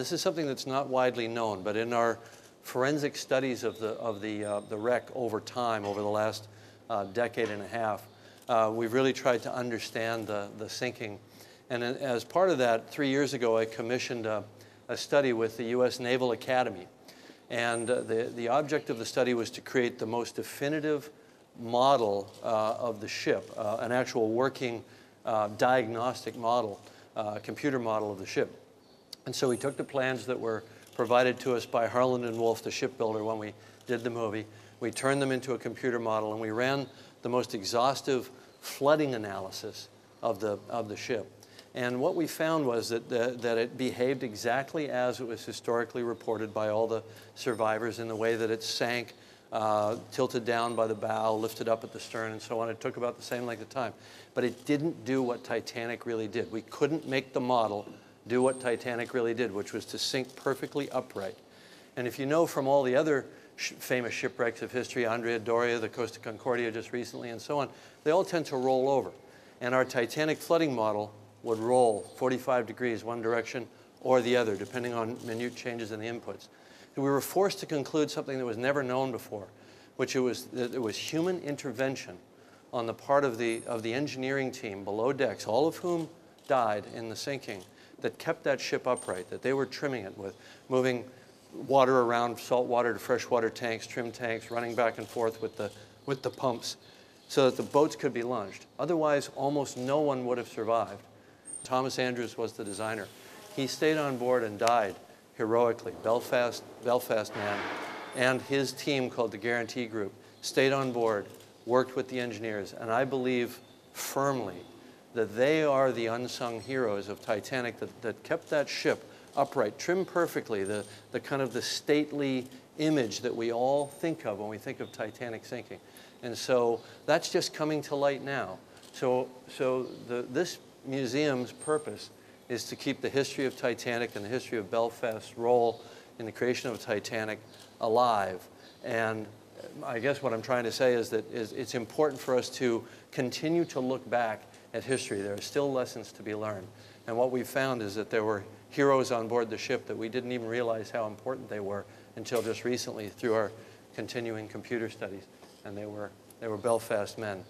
This is something that's not widely known, but in our forensic studies of the wreck over time, over the last decade and a half, we've really tried to understand the sinking. And as part of that, 3 years ago, I commissioned a study with the U.S. Naval Academy. And the object of the study was to create the most definitive model of the ship, an actual working diagnostic model, computer model of the ship. And so we took the plans that were provided to us by Harland and Wolff, the shipbuilder, when we did the movie. We turned them into a computer model, and we ran the most exhaustive flooding analysis of the ship. And what we found was that it behaved exactly as it was historically reported by all the survivors, in the way that it sank, tilted down by the bow, lifted up at the stern, and so on. It took about the same length of time. But it didn't do what Titanic really did. We couldn't make the model do what Titanic really did, which was to sink perfectly upright. And if you know from all the other famous shipwrecks of history, Andrea Doria, the Costa Concordia just recently, and so on, they all tend to roll over. And our Titanic flooding model would roll 45 degrees one direction or the other, depending on minute changes in the inputs. So we were forced to conclude something that was never known before, which was that it was human intervention on the part of the engineering team below decks, all of whom died in the sinking, that kept that ship upright, that they were trimming it with moving water around, salt water to freshwater tanks, trim tanks, running back and forth with the pumps so that the boats could be launched. Otherwise, almost no one would have survived. Thomas Andrews was the designer. He stayed on board and died heroically. Belfast man and his team, called the Guarantee Group, stayed on board, worked with the engineers, and I believe firmly that they are the unsung heroes of Titanic that kept that ship upright, trimmed perfectly, the kind of the stately image that we all think of when we think of Titanic sinking. And so that's just coming to light now. So this museum's purpose is to keep the history of Titanic and the history of Belfast's role in the creation of Titanic alive. And I guess what I'm trying to say is that it's important for us to continue to look back at history. There are still lessons to be learned. And what we found is that there were heroes on board the ship that we didn't even realize how important they were until just recently through our continuing computer studies. And they were Belfast men.